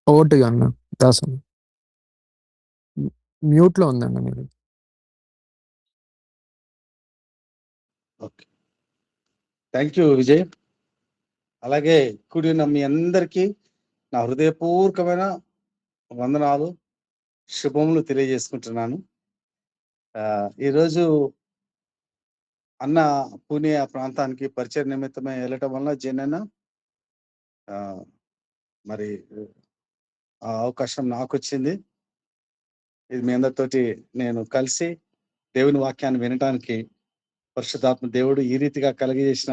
ఓవర్‌గా అన్న దాసన్. మ్యూట్‌లో ఉందండి మీరు. ఓకే. Thank you Vijay. అలాగే కూడిన మీ అందరికీ నా హృదయపూర్వకమైన వందనాలు, శుభములు తెలియజేసుకుంటున్నాను. ఈరోజు అన్న పూణే ఆ ప్రాంతానికి పరిచయ నిమిత్తమై వెళ్ళటం వల్ల జనన మరి ఆ అవకాశం నాకు వచ్చింది. ఇది మీ అందరితోటి నేను కలిసి దేవుని వాక్యాన్ని వినటానికి పరిశుద్ధాత్మ దేవుడు ఈ రీతిగా కలిగజేసిన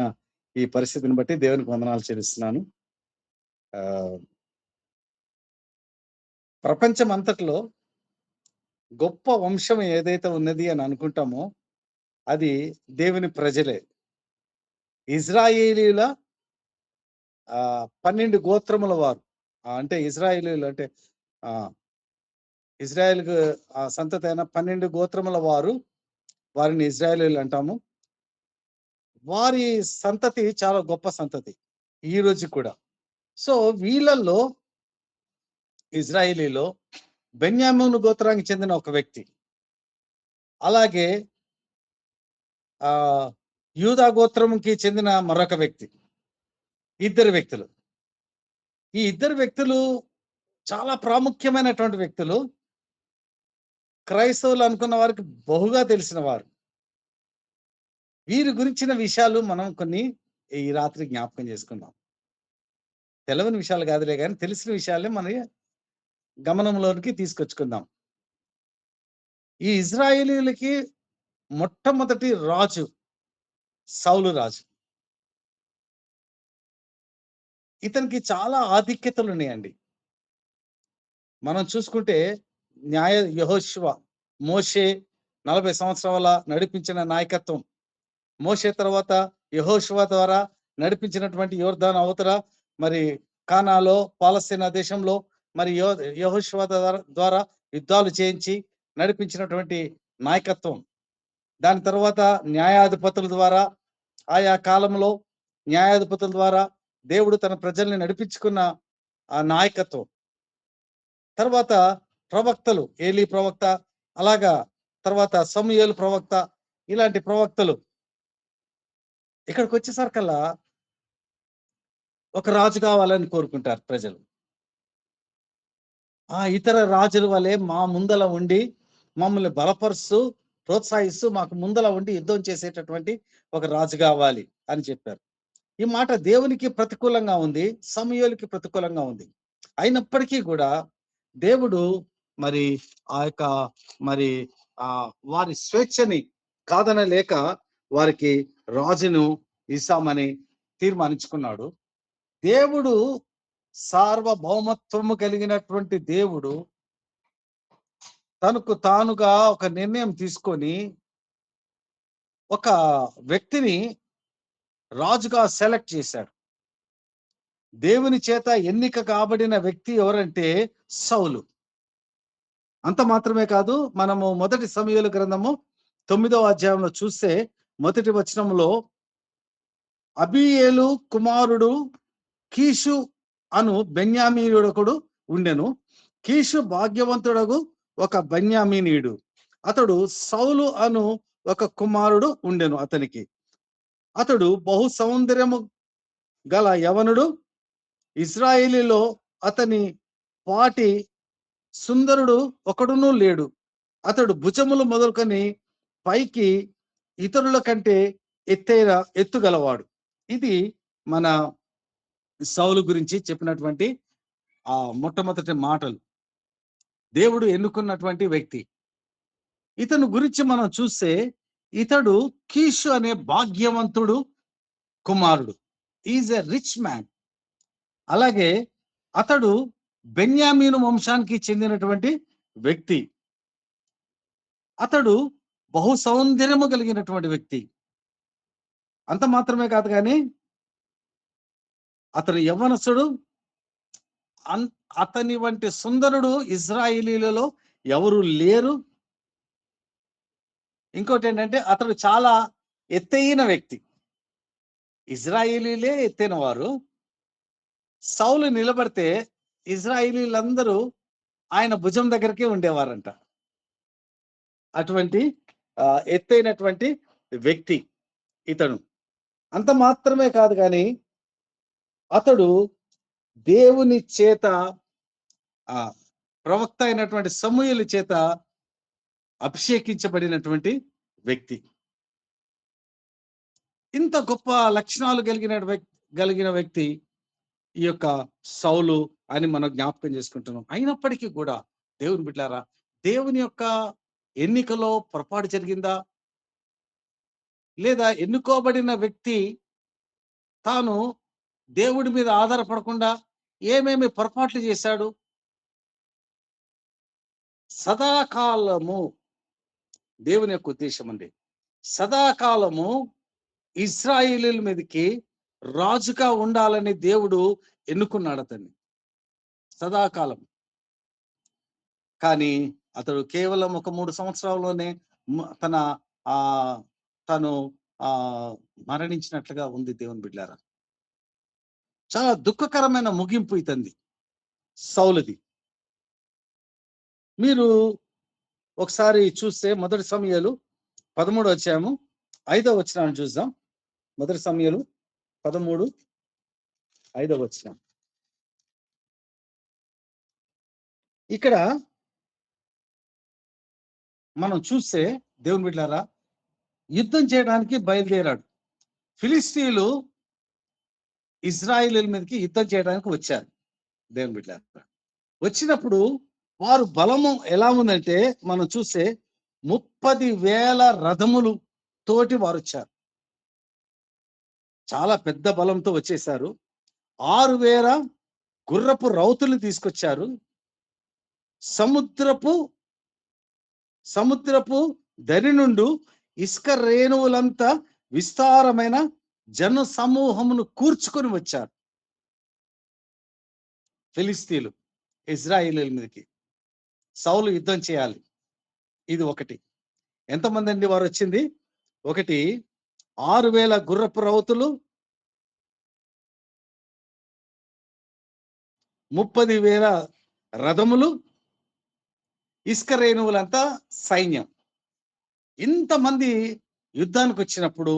ఈ పరిస్థితిని బట్టి దేవునికి వందనాలు చెల్లిస్తున్నాను. ప్రపంచం అంతట్లో గొప్ప వంశం ఏదైతే ఉన్నది అని అనుకుంటామో అది దేవుని ప్రజలే. ఇజ్రాయేలీల 12 గోత్రముల వారు, అంటే ఇజ్రాయేలీలు అంటే ఇజ్రాయేల్ సంతతి అయిన 12 గోత్రముల వారు, వారిని ఇజ్రాయేలీలు అంటాము. వారి సంతతి చాలా గొప్ప సంతతి ఈ రోజు కూడా. సో వీళ్ళల్లో ఇజ్రాయేలీలో బెన్యామీను గోత్రానికి చెందిన ఒక వ్యక్తి, అలాగే యూదా గోత్రంకి చెందిన మరొక వ్యక్తి, ఇద్దరు వ్యక్తులు. ఈ ఇద్దరు వ్యక్తులు చాలా ప్రాముఖ్యమైనటువంటి వ్యక్తులు, క్రైస్తవులు అనుకున్న వారికి బహుగా తెలిసిన వారు. వీరి గురించిన విషయాలు మనం కొన్ని ఈ రాత్రి జ్ఞాపకం చేసుకుందాం. తెలవని విషయాలు కాదులే కానీ తెలిసిన విషయాలే మన గమనంలోనికి తీసుకొచ్చుకుందాం. ఈ ఇజ్రాయేలీలకి మొట్టమొదటి రాజు సౌలు రాజు. ఇతనికి చాలా ఆధిక్యతలు ఉన్నాయండి. మనం చూసుకుంటే యెహోషువ, మోషే 40 సంవత్సరాల నడిపించిన నాయకత్వం, మోషే తర్వాత యెహోషువ ద్వారా నడిపించినటువంటి యోర్దాను అవతల మరి కానాలో పాలస్తీనా దేశంలో మరి యెహోషువ ద్వారా యుద్ధాలు చేయించి నడిపించినటువంటి నాయకత్వం. దాని తర్వాత న్యాయాధిపతుల ద్వారా, ఆయా కాలంలో న్యాయాధిపతుల ద్వారా దేవుడు తన ప్రజల్ని నడిపించుకున్న ఆ నాయకత్వం. తర్వాత ప్రవక్తలు, ఏలీ ప్రవక్త, అలాగా తర్వాత సమూయేలు ప్రవక్త, ఇలాంటి ప్రవక్తలు. ఇక్కడికి వచ్చేసరికల్లా ఒక రాజు కావాలని కోరుకుంటారు ప్రజలు. ఆ ఇతర రాజుల వలె మా ముందల ఉండి మమ్మల్ని బలపరుస్తూ ప్రోత్సహిస్తూ మాకు ముందల ఉండి యుద్ధం చేసేటటువంటి ఒక రాజు కావాలి అని చెప్పారు. ఈ మాట దేవునికి ప్రతికూలంగా ఉంది, సమూయేలుకి ప్రతికూలంగా ఉంది. అయినప్పటికీ కూడా దేవుడు మరి ఆ యొక్క మరి వారి స్వేచ్ఛని కాదనలేక వారికి రాజును ఇస్తామని తీర్మానించుకున్నాడు. దేవుడు సార్వభౌమత్వము కలిగినటువంటి దేవుడు తనకు తానుగా ఒక నిర్ణయం తీసుకొని ఒక వ్యక్తిని రాజుగా సెలెక్ట్ చేశాడు. దేవుని చేత ఎన్నిక కాబడిన వ్యక్తి ఎవరంటే సౌలు. అంత మాత్రమే కాదు, మనము మొదటి సమూయేలు గ్రంథము 9వ అధ్యాయంలో చూస్తే మొదటి వచనంలో అబీయేలు కుమారుడు కీషు అను బెన్యామీనుడొకడు ఉండెను. కీషు భాగ్యవంతుడగు ఒక బెన్యామీనీయుడు. అతడు సౌలు అను ఒక కుమారుడు ఉండెను అతనికి. అతడు బహు సౌందర్యము గల యవనుడు. ఇజ్రాయేలీలో అతని పాటి సుందరుడు ఒకడును లేడు. అతడు భుజములు మొదలుకొని పైకి ఇతరుల కంటే ఎత్తుగలవాడు. ఇది మన సౌలు గురించి చెప్పినటువంటి ఆ మొట్టమొదటి మాటలు. దేవుడు ఎన్నుకున్నటువంటి వ్యక్తి. ఇతను గురించి మనం చూస్తే ఇతడు కీషు అనే భాగ్యవంతుడు కుమారుడు. Is a rich man. అలాగే అతడు బెన్యామీను వంశానికి చెందినటువంటి వ్యక్తి. అతడు బహు సౌందర్యము కలిగినటువంటి వ్యక్తి. అంత మాత్రమే కాదు కానీ అతడు యవ్వనస్తుడు. అతని వంటి సుందరుడు ఇజ్రాయేలీలలో ఎవరు లేరు. ఇంకోటి ఏంటంటే అతడు చాలా ఎత్తైన వ్యక్తి. ఇజ్రాయేలీలే ఎత్తైన వారు. సౌలు నిలబడితే ఇజ్రాయిలీలందరూ ఆయన భుజం దగ్గరకే ఉండేవారంట. అటువంటి ఎత్తైనటువంటి వ్యక్తి ఇతను. అంత మాత్రమే కాదు గాని అతడు దేవుని చేత ప్రవక్త అయినటువంటి సమూయేలు చేత అభిషేకించబడినటువంటి వ్యక్తి. ఇంత గొప్ప లక్షణాలు కలిగిన వ్యక్తి ఈ యొక్క సౌలు అని మనం జ్ఞాపకం చేసుకుంటున్నాం. అయినప్పటికీ కూడా దేవుని బిడ్డలారా, దేవుని యొక్క ఎన్నికలో పొరపాటు జరిగిందా? లేదా ఎన్నుకోబడిన వ్యక్తి తాను దేవుడి మీద ఆధారపడకుండా ఏమేమి పొరపాట్లు చేశాడు? సదాకాలము దేవుని యొక్క ఉద్దేశం అండి. సదాకాలము ఇశ్రాయేలీయుల మీదకి రాజుగా ఉండాలని దేవుడు ఎన్నుకున్నాడు అతన్ని సదాకాలం. కానీ అతడు కేవలం ఒక 3 సంవత్సరాల్లోనే తను మరణించినట్లుగా ఉంది దేవుని బిడ్డలారా. చాలా దుఃఖకరమైన ముగింపు ఇతంది సౌలుది. మీరు ఒకసారి చూస్తే మొదటి సమూయేలు 13 వచ్చాము 5వ వచనాన్ని చూద్దాం. మొదటి సమూయేలు 13 5వ వచనం. ఇక్కడ మనం చూస్తే దేవుని బిడ్డలారా, యుద్ధం చేయడానికి బయలుదేరాడు. ఫిలిస్తీన్లు ఇజ్రాయేలీయుల మీదకి యుద్ధం చేయడానికి వచ్చారు. దేవుని బిడ్డలారా, వచ్చినప్పుడు వారు బలము ఎలా ఉందంటే మనం చూస్తే 30,000 రథములు తోటి వారు వచ్చారు. చాలా పెద్ద బలంతో వచ్చేసారు. 6,000 గుర్రపు రౌతులు తీసుకొచ్చారు. సముద్రపు దరి నుండి ఇసుక రేణువులంతా విస్తారమైన జన సమూహమును కూర్చుకొని వచ్చారు ఫిలిస్తీన్లు ఇజ్రాయేలీయుల మీదకి. సౌలు యుద్ధం చేయాలి. ఇది ఒకటి. ఎంతమంది అండి వారు వచ్చింది? ఒకటి 6,000 గుర్రపు రౌతులు, 30,000 రథములు, ఇసుక రేణువులంతా సైన్యం. ఇంతమంది యుద్ధానికి వచ్చినప్పుడు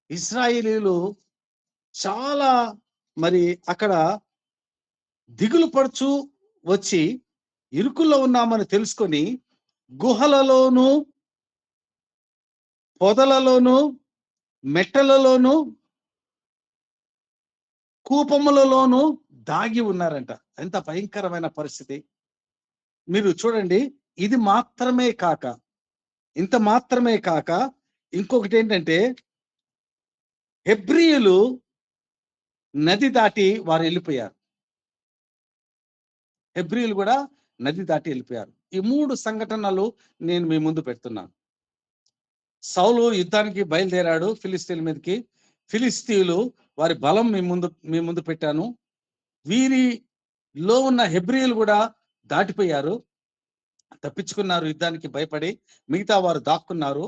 ఇశ్రాయేలీయులు చాలా అక్కడ దిగులు పడుచు వచ్చి ఇరుకుల్లో ఉన్నామని తెలుసుకొని గుహలలోను, పొదలలోను, మెట్టలలోను, కూపములలోను దాగి ఉన్నారంట. ఎంత భయంకరమైన పరిస్థితి మీరు చూడండి. ఇది మాత్రమే కాక, ఇంత మాత్రమే కాక ఇంకొకటి ఏంటంటే, హెబ్రీయులు నది దాటి వారు వెళ్ళిపోయారు. హెబ్రీయులు కూడా నది దాటి వెళ్ళిపోయారు. ఈ 3 సంఘటనలు నేను మీ ముందు పెడుతున్నాను. సౌలు యుద్ధానికి బయలుదేరాడు ఫిలిస్తీన్ల మీదకి. ఫిలిస్తీన్లు వారి బలం మీ ముందు పెట్టాను. వీరిలో ఉన్న హెబ్రీయులు కూడా దాటిపోయారు, తప్పించుకున్నారు యుద్ధానికి భయపడి. మిగతా వారు దాక్కున్నారు.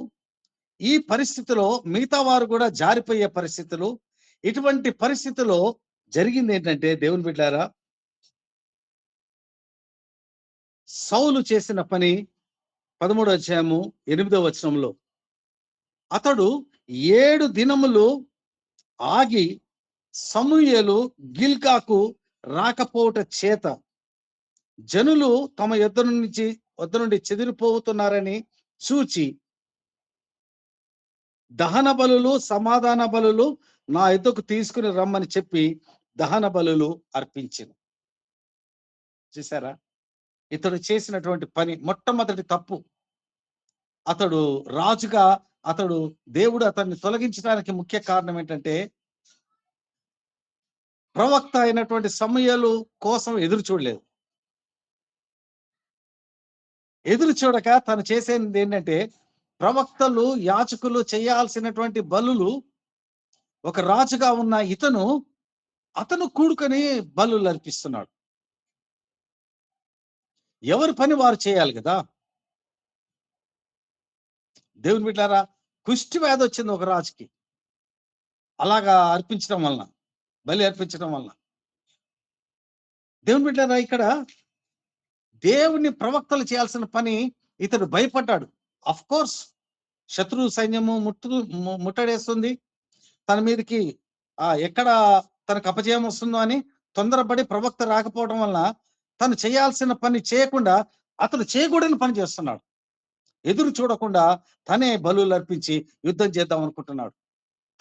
ఈ పరిస్థితిలో మిగతా వారు కూడా జారిపోయే పరిస్థితులు. ఇటువంటి పరిస్థితిలో జరిగింది ఏంటంటే దేవుని బిడ్డారా, సౌలు చేసిన పని 13వ అధ్యాయము 8వ వచనంలో, అతడు 7 దినములు ఆగి సమూయేలు గిల్గాకు రాకపోవట చేత జనులు తమ యొద్ద నుండి చెదిరిపోతున్నారని చూచి దహన బలులు, సమాధాన బలులు నా యొద్దకు తీసుకుని రమ్మని చెప్పి దహన బలులు అర్పించింది. చూసారా, ఇతడు చేసినటువంటి పని మొట్టమొదటి తప్పు. అతడు రాజుగా దేవుడు అతన్ని తొలగించడానికి ముఖ్య కారణం ఏంటంటే, ప్రవక్త అయినటువంటి సమూయేలు కోసం ఎదురు చూడలేదు. ఎదురు చూడక తను చేసేది ఏంటంటే, ప్రవక్తలు, యాజకులు చేయాల్సినటువంటి బలులు ఒక రాజుగా ఉన్న అతను కూడుకొని బలులు అర్పిస్తున్నాడు. ఎవరి పని వారు చేయాలి కదా. దేవుని బిడ్డలారా, కుష్టి వ్యాధి వచ్చింది ఒక రాజుకి. అలాగా అర్పించడం వలన, బలి అర్పించడం వలన దేవుని బిడ్డలారా, ఇక్కడ దేవుని ప్రవక్తలు చేయాల్సిన పని ఇతడు భయపడ్డాడు. అఫ్ కోర్స్ శత్రు సైన్యము ముట్టడేస్తుంది. తన మీదకి ఎక్కడ తనకు అపజయం వస్తుందో అని తొందరపడి ప్రవక్త రాకపోవడం వలన తను చేయాల్సిన పని చేయకుండా అతను చేయకూడని పని చేస్తున్నాడు. ఎదురు చూడకుండా తనే బలులు అర్పించి యుద్ధం చేద్దాం అనుకుంటున్నాడు.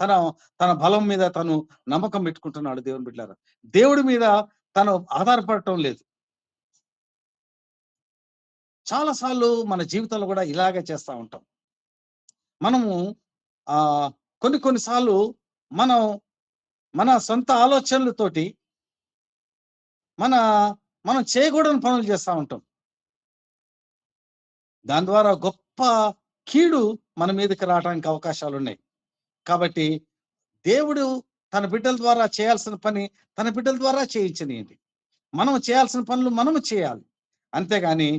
తన తన బలం మీద తను నమ్మకం పెట్టుకుంటున్నాడు. దేవుని బిడ్డలారా, దేవుడి మీద తను ఆధారపడటం లేదు. చాలా సార్లు మన జీవితంలో కూడా ఇలాగే చేస్తూ ఉంటాం. మనము కొన్ని సార్లు మనం మన సొంత ఆలోచనలతోటి మనం చేయకూడని పనులు చేస్తూ ఉంటాం. దాని ద్వారా గొప్ప కీడు మన మీదకి రావడానికి అవకాశాలు ఉన్నాయి. కాబట్టి దేవుడు తన బిడ్డల ద్వారా చేయాల్సిన పని తన బిడ్డల ద్వారా చేయించనియండి. మనం చేయాల్సిన పనులు మనము చేయాలి. అంతేగాని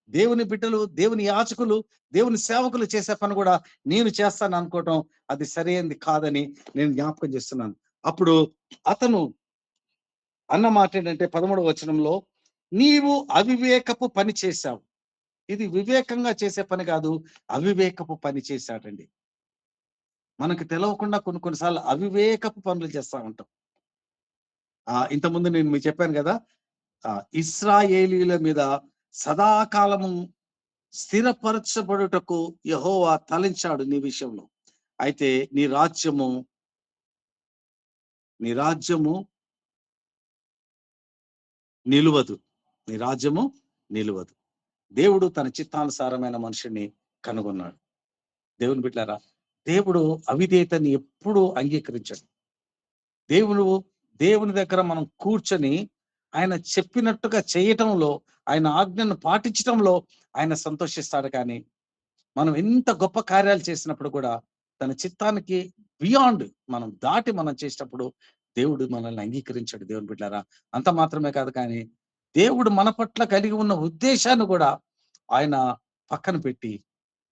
దేవుని బిడ్డలు, దేవుని యాజకులు, దేవుని సేవకులు చేసే పని కూడా నేను చేస్తాను అనుకోవటం అది సరైనది కాదని నేను జ్ఞాపకం చేస్తున్నాను. అప్పుడు అతను అన్న మాట ఏంటంటే 13వ వచనంలో, నీవు అవివేకపు పని చేశావు. ఇది వివేకంగా చేసే పని కాదు, అవివేకపు పని చేశాడండి. మనకు తెలవకుండా కొన్నిసార్లు అవివేకపు పనులు చేస్తా ఉంటాం. ఇంతకుముందు నేను మీకు చెప్పాను కదా, ఇశ్రాయేలీల మీద సదాకాలము స్థిరపరచబడుటకు యెహోవా తలంచాడు నీ విషయంలో. అయితే నీ రాజ్యము నిలువదు. నీ రాజ్యము నిలువదు. దేవుడు తన చిత్తానుసారమైన మనుషుని కనుగొన్నాడు. దేవుని బిడ్డలారా, దేవుడు అవిధేయతని ఎప్పుడూ అంగీకరించాడు. దేవుని దగ్గర మనం కూర్చొని ఆయన చెప్పినట్టుగా చేయటంలో, ఆయన ఆజ్ఞను పాటించటంలో ఆయన సంతోషిస్తాడు. కానీ మనం ఎంత గొప్ప కార్యాలు చేసినప్పుడు కూడా తన చిత్తానికి బియాండ్ మనం దాటి మనం చేసినప్పుడు దేవుడు మనల్ని అంగీకరించాడు. దేవుని బిడ్డలారా, అంత మాత్రమే కాదు, కానీ దేవుడు మన పట్ల కలిగి ఉన్న ఉద్దేశాన్ని కూడా ఆయన పక్కన పెట్టి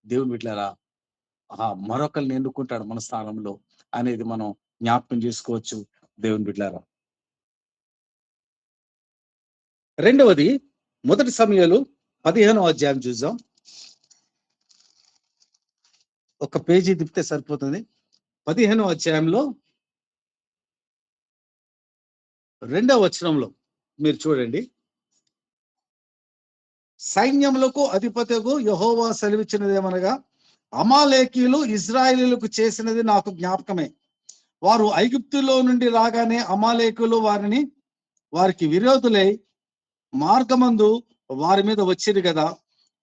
దేవుని బిడ్డలారా మరొకరిని ఎన్నుకుంటాడు మన స్థానంలో అనేది మనం జ్ఞాపకం చేసుకోవచ్చు. దేవుని బిడ్డలారా, రెండవది 1 సమూయేలు 15వ అధ్యాయం చూద్దాం. ఒక పేజీ తిప్పితే సరిపోతుంది. 15వ అధ్యాయంలో 2వ వచనంలో మీరు చూడండి. సైన్యములకు అధిపతికు యెహోవా సెలవిచ్చినదేమనగా, అమాలేకీయులు ఇశ్రాయేలీయులకు చేసినది నాకు జ్ఞాపకమే. వారు ఐగుప్తులో నుండి రాగానే అమాలేకులు వారికి విరోధులై మార్గమందు వారి మీద వచ్చింది కదా.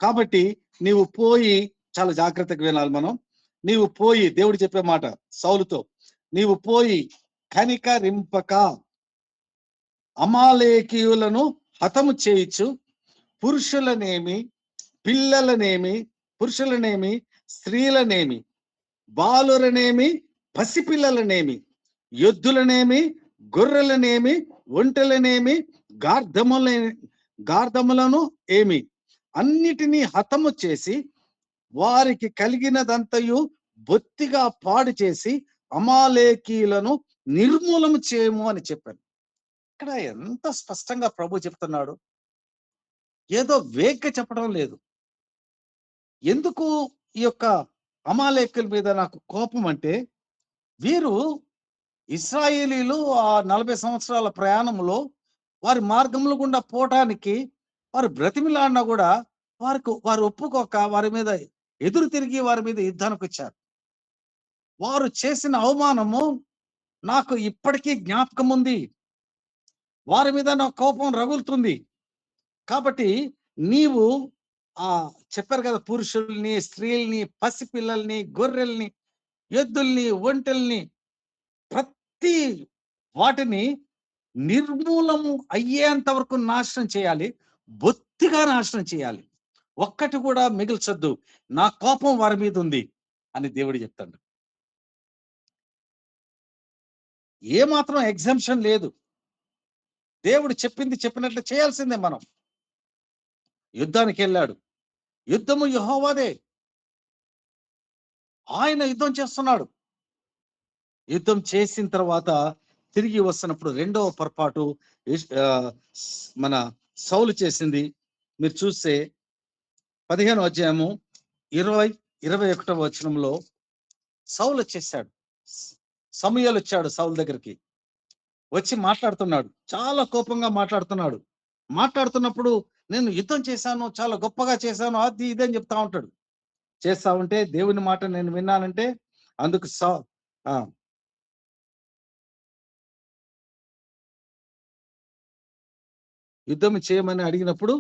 కాబట్టి నీవు పోయి, చాలా జాగ్రత్తగా వినాలి మనం. నీవు పోయి, దేవుడు చెప్పే మాట సౌలుతో, నీవు పోయి కనికరింపక అమాలేకీయులను హతము చేయించు, పురుషులనేమి స్త్రీలనేమి బాలురనేమి పసిపిల్లలనేమి యొద్దులనేమి గొర్రెలనేమి ఒంటెలనేమి గార్ధములను ఏమి అన్నిటినీ హతము చేసి వారికి కలిగినదంతయు బొత్తిగా పాడు చేసి అమాలేకీయులను నిర్మూలన చేయము అని చెప్పాను. ఇక్కడ ఎంత స్పష్టంగా ప్రభు చెప్తున్నాడు. ఏదో వేగ్గా చెప్పడం లేదు. ఎందుకు ఈ యొక్క అమాలేకుల మీద నాకు కోపం అంటే, వీరు ఇశ్రాయేలీలు 40 సంవత్సరాల ప్రయాణంలో వారి మార్గముల గుండా పోవటానికి వారు బ్రతిమిలాడినా కూడా వారు ఒప్పుకోక వారి మీద ఎదురు తిరిగి వారి మీద యుద్ధానికి వచ్చారు. వారు చేసిన అవమానము నాకు ఇప్పటికీ జ్ఞాపకం ఉంది. వారి మీద నా కోపం రగులుతుంది. కాబట్టి నీవు చెప్పారు కదా, పురుషుల్ని, స్త్రీల్ని, పసిపిల్లల్ని, గొర్రెల్ని, ఎద్దుల్ని, ఒంటెల్ని, ప్రతి వాటిని నిర్మూలము అయ్యేంత వరకు నాశనం చేయాలి. బొత్తిగా నాశనం చేయాలి. ఒక్కటి కూడా మిగిల్చొద్దు. నా కోపం వారి మీద ఉంది అని దేవుడు చెప్తాడు. ఏమాత్రం ఎగ్జంప్షన్ లేదు. దేవుడు చెప్పింది చెప్పినట్లు చేయాల్సిందే. మనం యుద్ధానికి వెళ్ళాడు. యుద్ధము యెహోవాదే. ఆయన యుద్ధం చేస్తున్నాడు. యుద్ధం చేసిన తర్వాత తిరిగి వస్తున్నప్పుడు రెండవ పొరపాటు మన సౌలు చేసింది. మీరు చూస్తే 15వ అధ్యాయము 21వ వచనంలో సౌలు వచ్చేసాడు. సమూయేలు వచ్చాడు సౌలు దగ్గరికి. వచ్చి మాట్లాడుతున్నాడు. చాలా కోపంగా మాట్లాడుతున్నాడు. మాట్లాడుతున్నప్పుడు నేను యుద్ధం చేశాను, చాలా గొప్పగా చేశాను, అది ఇది అని చెప్తా ఉంటాడు. చేస్తా ఉంటే దేవుని మాట నేను విన్నానంటే అందుకు యుద్ధం చేయమని అడిగినప్పుడు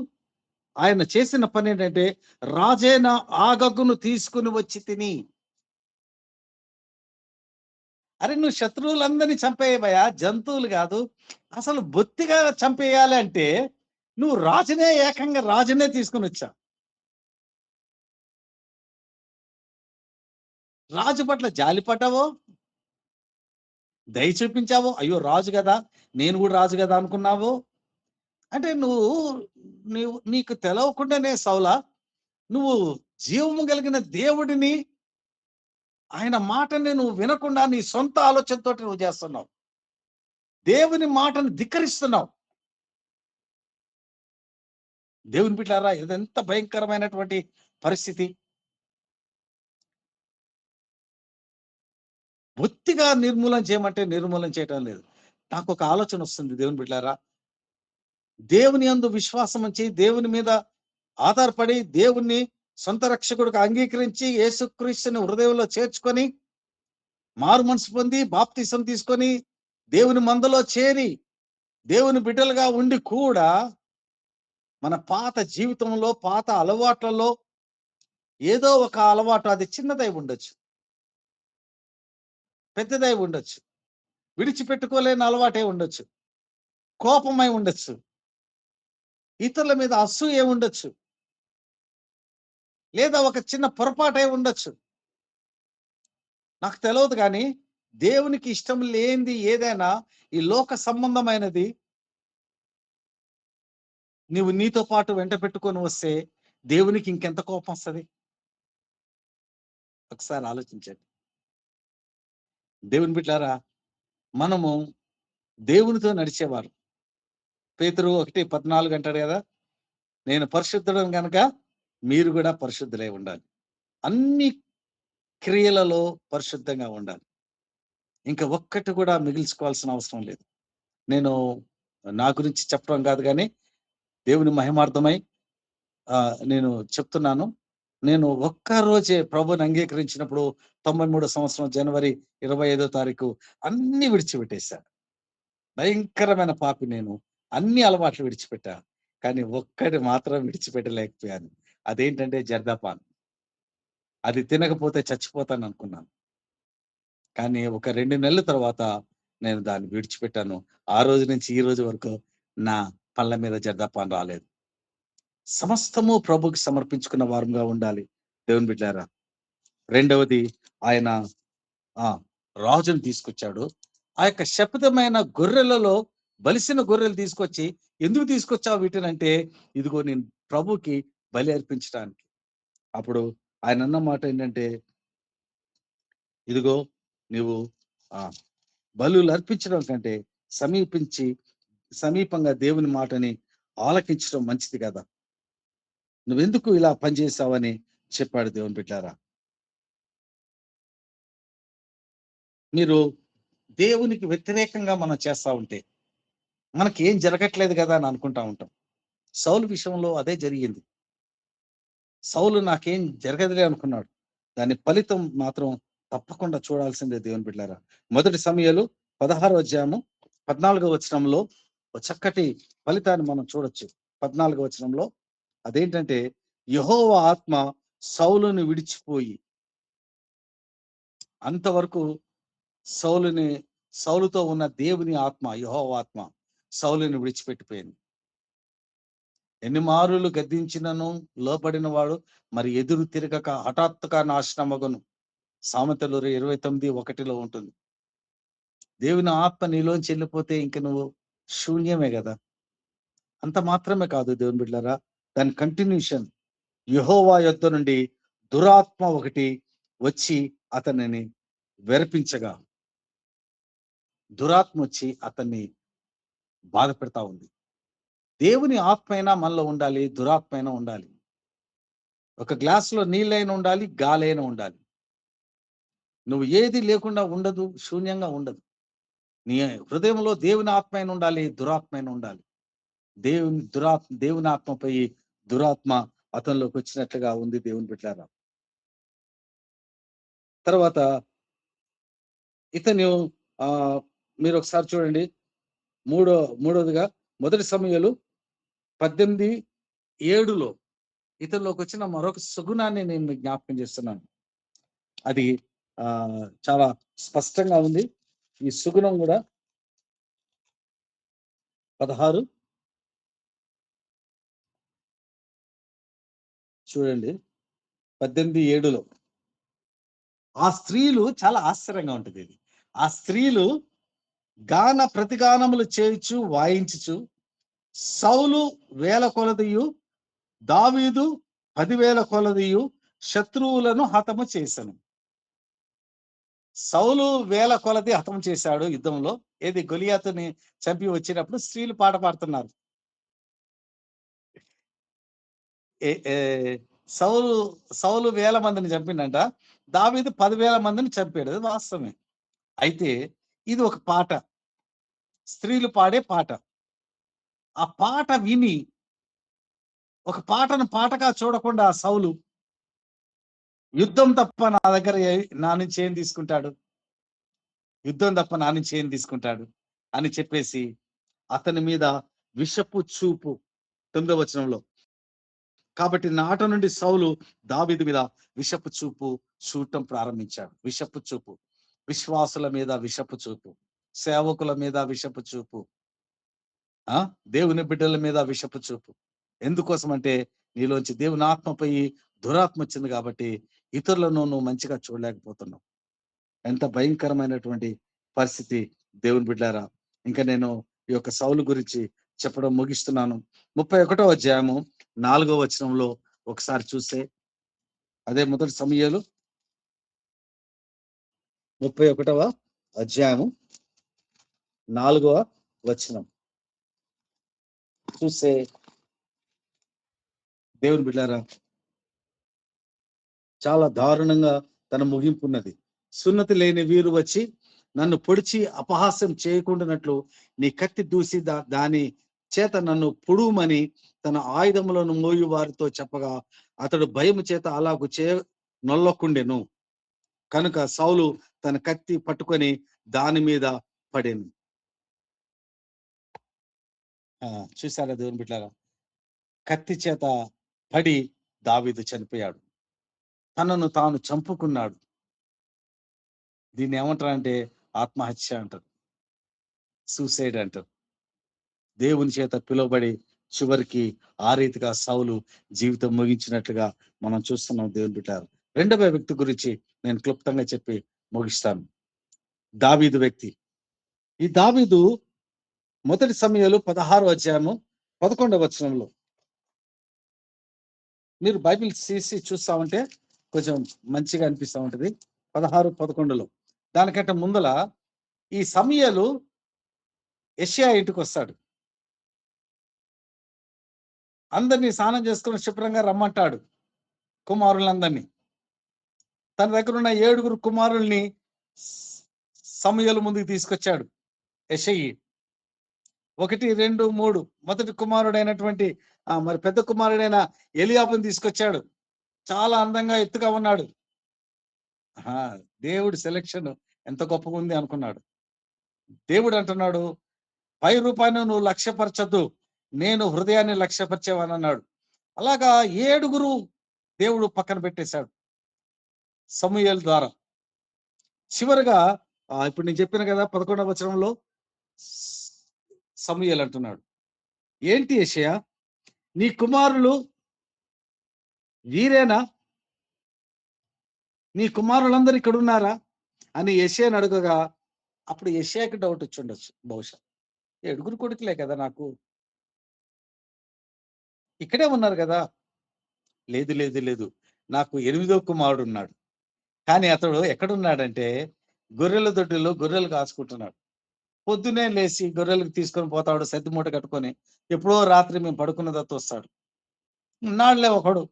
ఆయన చేసిన పని ఏంటంటే, రాజైన ఆగగును తీసుకుని వచ్చి తిని. అరే నువ్వు శత్రువులందరినీ చంపేయబోయా, జంతువులు కాదు. అసలు బొత్తిగా చంపేయాలి అంటే నువ్వు రాజునే, ఏకంగా రాజునే తీసుకుని వచ్చా. రాజు పట్ల జాలి పడ్డావో, దయ చూపించావో, అయ్యో రాజు కదా, నేను కూడా రాజు కదా అనుకున్నావో. అంటే నీకు తెలవకుండానే సౌలా, నువ్వు జీవము కలిగిన దేవుడిని, ఆయన మాటని నువ్వు వినకుండా నీ సొంత ఆలోచనతో నువ్వు చేస్తున్నావు. దేవుని మాటను ధిక్కరిస్తున్నావు. దేవుని బిడ్డలారా, ఇదెంత భయంకరమైనటువంటి పరిస్థితి. బొత్తిగా నిర్మూలన చేయమంటే నిర్మూలన చేయటం లేదు. నాకు ఒక ఆలోచన వస్తుంది దేవుని బిడ్డలారా, దేవుని యందు విశ్వాసం ఉంచి, దేవుని మీద ఆధారపడి, దేవుణ్ణి సొంత రక్షకుడిగా అంగీకరించి, యేసుక్రీస్తుని హృదయంలో చేర్చుకొని, మారు మనసు పొంది, బాప్తిసం తీసుకొని, దేవుని మందలో చేరి, దేవుని బిడ్డలుగా ఉండి కూడా మన పాత జీవితంలో, పాత అలవాట్లలో ఏదో ఒక అలవాటు, అది చిన్నదై ఉండొచ్చు, పెద్దదై ఉండొచ్చు, విడిచిపెట్టుకోలేని అలవాటే ఉండొచ్చు, కోపమై ఉండొచ్చు, ఇతరుల మీద అసూయ ఉండొచ్చు, లేదా ఒక చిన్న పొరపాటై ఉండొచ్చు. నాకు తెలియదు కానీ దేవునికి ఇష్టం లేనిది ఏదైనా, ఈ లోక సంబంధమైనది నువ్వు నీతో పాటు వెంట పెట్టుకొని వస్తే దేవునికి ఇంకెంత కోపం వస్తుంది? ఒకసారి ఆలోచించండి. దేవుని బిడ్డారా, మనము దేవునితో నడిచేవారు. పేతురు 1:14 అంటాడు కదా, నేను పరిశుద్ధుడను కనుక మీరు కూడా పరిశుద్ధులై ఉండాలి. అన్ని క్రియలలో పరిశుద్ధంగా ఉండాలి. ఇంకా ఒక్కటి కూడా మిగిల్చుకోవాల్సిన అవసరం లేదు. నేను నా గురించి చెప్పడం కాదు కానీ దేవుని మహిమార్థమై నేను చెప్తున్నాను. నేను ఒక్క రోజే ప్రభుని అంగీకరించినప్పుడు 93 సంవత్సరం జనవరి 25వ తారీఖు అన్ని విడిచిపెట్టేశా. భయంకరమైన పాపి నేను. అన్ని అలవాట్లు విడిచిపెట్టా. కానీ ఒక్కటి మాత్రం విడిచిపెట్టలేకపోయాను. అదేంటంటే జర్దాపాన్. అది తినకపోతే చచ్చిపోతాను అనుకున్నాను. కానీ ఒక 2 నెలల తర్వాత నేను దాన్ని విడిచిపెట్టాను. ఆ రోజు నుంచి ఈ రోజు వరకు నా పళ్ళ మీద జర్దాపాన్ రాలేదు. సమస్తము ప్రభుకి సమర్పించుకున్న వారంగా ఉండాలి దేవుని బిడ్డారా. రెండవది, ఆయన రాజును తీసుకొచ్చాడు. ఆ యొక్క శపితమైన గొర్రెలలో బలిసిన గొర్రెలు తీసుకొచ్చి, ఎందుకు తీసుకొచ్చావు వీటినంటే, ఇదిగో నేను ప్రభుకి బలి అర్పించడానికి. అప్పుడు ఆయన అన్న మాట ఏంటంటే, ఇదిగో నువ్వు బలులు అర్పించడం కంటే సమీపంగా దేవుని మాటని ఆలకించడం మంచిది కదా, నువ్వెందుకు ఇలా పనిచేసావని చెప్పాడు దేవుని బిడ్డారా. మీరు దేవునికి వ్యతిరేకంగా మనం చేస్తా ఉంటే మనకి ఏం జరగట్లేదు కదా అని అనుకుంటా ఉంటాం. సౌలు విషయంలో అదే జరిగింది. సౌలు నాకేం జరగదులే అనుకున్నాడు. దాని ఫలితం మాత్రం తప్పకుండా చూడాల్సిందే దేవుని బిడ్డారా. 1 సమూయేలు 16వ అధ్యాయము 14వ వచనంలో ఒక చక్కటి ఫలితాన్ని మనం చూడొచ్చు. 14వ వచనంలో అదేంటంటే, యెహోవా ఆత్మ సౌలుని విడిచిపోయి, అంతవరకు సౌలుతో ఉన్న దేవుని ఆత్మ, యెహోవా ఆత్మ సౌలుని విడిచిపెట్టిపోయింది. ఎన్ని మారులు గద్దించినను లోపడిన వాడు మరి ఎదురు తిరగక హఠాత్తుగా నాశనమగును. సామెతలు 29:1 ఉంటుంది. దేవుని ఆత్మ నీలోంచి వెళ్ళిపోతే ఇంక నువ్వు శూన్యమే కదా. అంత మాత్రమే కాదు దేవుని బిడ్డలారా, దాని కంటిన్యూషన్, యెహోవా యొద్ద నుండి దురాత్మ ఒకటి వచ్చి అతనిని వెరపించగా, దురాత్మ వచ్చి అతన్ని బాధ పెడతా ఉంది. దేవుని ఆత్మైనా మనలో ఉండాలి, దురాత్మైనా ఉండాలి. ఒక గ్లాసులో నీళ్ళైనా ఉండాలి, గాలైనా ఉండాలి. నువ్వు ఏది లేకుండా ఉండదు, శూన్యంగా ఉండదు. నీ హృదయంలో దేవుని ఆత్మైన ఉండాలి, దురాత్మైన ఉండాలి. దేవుని ఆత్మపై దురాత్మ అతనిలోకి వచ్చినట్లుగా ఉంది దేవుని బిడ్డలారా. తర్వాత ఇతను మీరు ఒకసారి చూడండి, మూడోదిగా మొదటి సమూయేలు 18:7 ఇతనిలోకి వచ్చిన మరొక సుగుణాన్ని నేను మీకు జ్ఞాపకం చేస్తున్నాను. అది చాలా స్పష్టంగా ఉంది. ఈ సుగుణం కూడా 16 చూడండి, 18:7 ఆ స్త్రీలు, చాలా ఆశ్చర్యంగా ఉంటుంది ఇది. ఆ స్త్రీలు ప్రతిగానములు చేయుచు వాయించుచు సౌలు 1000 కొలదియు దావీదు 10,000 కొలదియు శత్రువులను హతము చేశాను. సౌలు 1000 కొలది హతం చేశాడు యుద్ధంలో. ఏది గొలియాతుని చంపి వచ్చినప్పుడు స్త్రీలు పాట పాడుతున్నారు. సౌలు 1000 మందిని చంపిండంట, దావీదు 10,000 మందిని చంపాడు. అది వాస్తవమే. అయితే ఇది ఒక పాట, స్త్రీలు పాడే పాట. ఆ పాట విని ఒక పాటను పాటగా చూడకుండా సౌలు యుద్ధం తప్ప నా నుంచి ఏం తీసుకుంటాడు, యుద్ధం తప్ప నా నుంచి ఏం తీసుకుంటాడు అని చెప్పేసి అతని మీద విషపు చూపు 9వ వచనంలో. కాబట్టి నాట నుండి సౌలు దావీదు మీద విషపు చూపు చూడటం ప్రారంభించాడు. విషపు చూపు, విశ్వాసుల మీద విషపు చూపు, సేవకుల మీద విషపు చూపు, దేవుని బిడ్డల మీద విషపు చూపు. ఎందుకోసం అంటే నీలోంచి దేవుని ఆత్మపై దురాత్మ వచ్చింది కాబట్టి ఇతరులను నువ్వు మంచిగా చూడలేకపోతున్నావు. ఎంత భయంకరమైనటువంటి పరిస్థితి దేవుని బిడ్డారా. ఇంకా నేను ఈ యొక్క సౌలు గురించి చెప్పడం ముగిస్తున్నాను. 31వ అధ్యాయము 4వ వచనంలో ఒకసారి చూస్తే, అదే మొదటి సమూయేలు 31వ అధ్యాయము 4వ వచనం చూస్తే, దేవుని బిడ్డారా, చాలా దారుణంగా తన ముగింపు ఉన్నది. సున్నతి లేని వీరు వచ్చి నన్ను పొడిచి అపహాస్యం చేయకుండానట్లు నీ కత్తి దూసి దాని చేత నన్ను పొడుమని తన ఆయుధములను మోయు వారితో చెప్పగా అతడు భయము చేత అలాగు నొల్లకుండెను. కనుక సౌలు తన కత్తి పట్టుకొని దాని మీద పడేను. చూసారా దేవుని బిడ్డలారా, కత్తి చేత పడి దావీదు చనిపోయాడు, తనను తాను చంపుకున్నాడు. దీన్ని ఏమంటారంటే ఆత్మహత్య అంటారు, సూసైడ్ అంటారు. దేవుని చేత పిలువబడి చివరికి ఆ రీతిగా సౌలు జీవితం ముగించినట్లుగా మనం చూస్తున్నాం దేవుని బిడ్డలారా. రెండవ వ్యక్తి గురించి నేను క్లుప్తంగా చెప్పి ముగిస్తాను. దావీదు వ్యక్తి. ఈ దావీదు మొదటి సమూయేలు 16వ అధ్యాయము 11వ వచనంలో మీరు బైబిల్ తీసి చూస్తా ఉంటే కొంచెం మంచిగా అనిపిస్తూ ఉంటది. 16-11లో. దానికంటే ముందల ఈ సమూయేలు యెషయా ఇంటికి వస్తాడు. అందరినీ స్నానం చేసుకుని శుభ్రంగా రమ్మంటాడు కుమారులందరినీ. తన దగ్గర ఉన్న 7 కుమారుల్ని సమూయేలు ముందుకు తీసుకొచ్చాడు యెషయి. 1, 2, 3 మొదటి కుమారుడైనటువంటి మరి పెద్ద కుమారుడైన ఎలియాబుని తీసుకొచ్చాడు. చాలా అందంగా ఎత్తుగా ఉన్నాడు. దేవుడి సెలక్షన్ ఎంత గొప్పగా ఉంది అనుకున్నాడు. దేవుడు అంటున్నాడు, పై రూపాయను నువ్వు లక్ష్యపరచద్దు, నేను హృదయాన్ని లక్ష్యపరిచేవాని అన్నాడు. అలాగా 7 దేవుడు పక్కన పెట్టేశాడు సమూయేలు ద్వారా. చివరిగా ఇప్పుడు నేను చెప్పిన కదా 11వ వచనంలో సమూయేలు అంటున్నాడు, ఏంటి యెషయా, నీ కుమారులు వీరేనా? నీ కుమారులందరూ ఇక్కడ ఉన్నారా అని యెషయాని అడగగా, అప్పుడు యెషయాకి డౌట్ వచ్చి ఉండొచ్చు బహుశా, 7 కొడుకులే కదా నాకు, ఇక్కడే ఉన్నారు కదా. లేదు లేదు లేదు, నాకు 8వ కుమారుడు ఉన్నాడు. కానీ అతడు ఎక్కడున్నాడంటే గొర్రెల దొడ్డిలో గొర్రెలు కాసుకుంటున్నాడు. పొద్దున్నే లేచి గొర్రెలకు తీసుకొని పోతాడు సద్ది మూట కట్టుకొని. ఎప్పుడో రాత్రి మేము పడుకున్న తర్వాత వస్తాడు. ఉన్నాడులే ఒకడు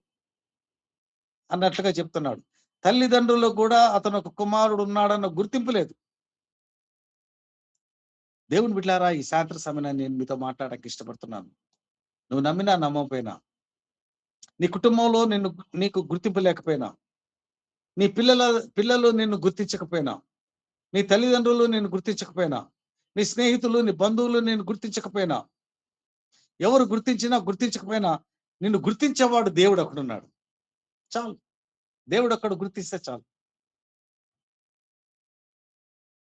అన్నట్లుగా చెప్తున్నాడు. తల్లిదండ్రులకు కూడా అతను ఒక కుమారుడు ఉన్నాడన్న గుర్తింపు లేదు. దేవుని బిడ్డలారా, ఈ సాయంత్రం సమయాన నేను మీతో మాట్లాడడానికి ఇష్టపడుతున్నాను. నువ్వు నమ్మినా నమ్మకపోయినా, నీ కుటుంబంలో నీకు గుర్తింపు లేకపోయినా, నీ పిల్లలు నిన్ను గుర్తించకపోయినా, నీ తల్లిదండ్రులు నిన్ను గుర్తించకపోయినా, నీ స్నేహితులు, నీ బంధువులు నిన్ను గుర్తించకపోయినా, ఎవరు గుర్తించినా గుర్తించకపోయినా నిన్ను గుర్తించేవాడు దేవుడు ఒకడున్నాడు. చాలు. దేవుడు ఒక్కడు గుర్తిస్తే చాలు.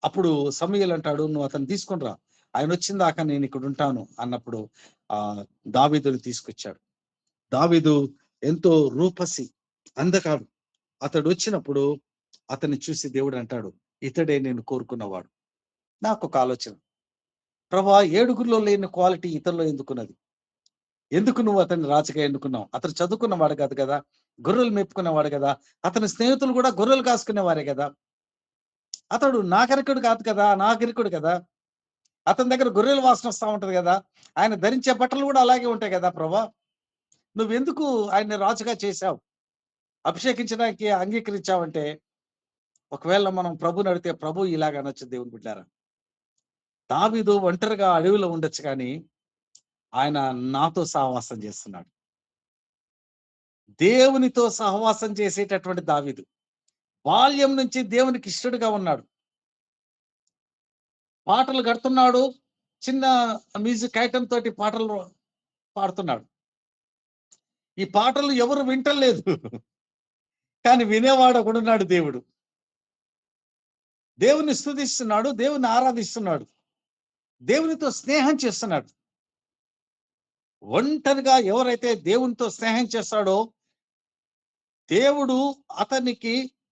అప్పుడు సమూయేలు అంటాడు, నువ్వు అతన్ని తీసుకొని రా. ఆయన వచ్చిన దాకా నేను ఇక్కడ ఉంటాను అన్నప్పుడు దావీదుని తీసుకొచ్చాడు. దావీదు ఎంతో రూపసి, అందగాడు. అతడు వచ్చినప్పుడు అతన్ని చూసి దేవుడు అంటాడు, ఇతడే నేను కోరుకున్నవాడు. నాకు ఒక ఆలోచన, ప్రభా, ఏడుగురిలో లేని క్వాలిటీ ఇతరులో ఎందుకున్నది? ఎందుకు నువ్వు అతన్ని రాజుగా ఎన్నుకున్నావు? అతను చదువుకున్నవాడు కాదు కదా, గొర్రెలు మేపుకునేవాడు కదా, అతని స్నేహితులు కూడా గొర్రెలు కాసుకునేవారే కదా, అతడు నాగరికుడు కాదు కదా, నాగరికుడు కదా, అతని దగ్గర గొర్రెల వాసన వస్తా ఉంటది కదా, ఆయన ధరించే బట్టలు కూడా అలాగే ఉంటాయి కదా ప్రభా, నువ్వెందుకు ఆయన్ని రాజుగా చేశావు, అభిషేకించడానికి అంగీకరించావంటే? ఒకవేళ మనం ప్రభుని అడిగితే ప్రభు ఇలాగ అనొచ్చు. దేవుని బిడ్డారా, దావీదు ఒంటరిగా అడవిలో ఉండొచ్చు కానీ ఆయన నాతో సహవాసం చేస్తున్నాడు. దేవునితో సహవాసం చేసేటటువంటి దావీదు బాల్యం నుంచి దేవునికి ఇష్టడుగా ఉన్నాడు. పాటలు కడుతున్నాడు, చిన్న మ్యూజిక్ ఐటమ్ తోటి పాటలు పాడుతున్నాడు. ఈ పాటలు ఎవరు వింటలేదు, కానీ వినేవాడు ఒకడున్నాడు. దేవుడు దేవుని స్తుతిస్తున్నాడు, దేవుని ఆరాధిస్తున్నాడు, దేవునితో స్నేహం చేస్తున్నాడు. ఒంటరిగా ఎవరైతే దేవునితో స్నేహం చేస్తాడో దేవుడు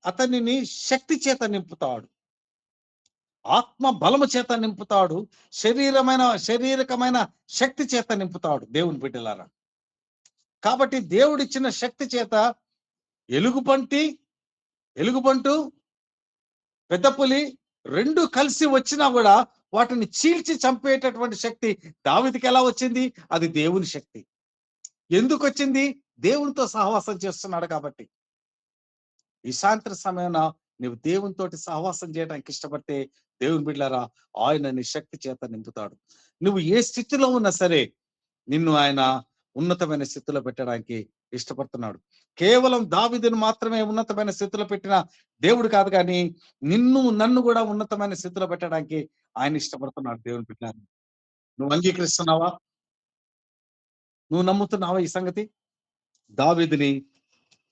అతనిని శక్తి చేత నింపుతాడు, ఆత్మ బలము చేత నింపుతాడు, శారీరకమైన శక్తి చేత నింపుతాడు. దేవుని బిడ్డలారా, కాబట్టి దేవుడిచ్చిన శక్తి చేత ఎలుగుబంటు, పెద్ద పులి రెండు కలిసి వచ్చినా కూడా వాటిని చీల్చి చంపేటటువంటి శక్తి దావీదుకి ఎలా వచ్చింది? అది దేవుని శక్తి. ఎందుకు వచ్చింది? దేవునితో సహవాసం చేస్తున్నాడు కాబట్టి. ఈ సాయంత్రం సమయాన నువ్వు దేవునితోటి సహవాసం చేయడానికి ఇష్టపడితే దేవుని బిడ్డలారా, ఆయన నీ శక్తి చేత నింపుతాడు. నువ్వు ఏ స్థితిలో ఉన్నా సరే నిన్ను ఆయన ఉన్నతమైన స్థితిలో పెట్టడానికి ఇష్టపడుతున్నాడు. కేవలం దావీదును మాత్రమే ఉన్నతమైన స్థితిలో పెట్టిన దేవుడు కాదు, కానీ నన్ను కూడా ఉన్నతమైన స్థితిలో పెట్టడానికి ఆయన ఇష్టపడుతున్నాడు. దేవుని బిడ్డలారా, నువ్వు అంగీకరిస్తున్నావా? నువ్వు నమ్ముతున్నావా ఈ సంగతి? దావీదుని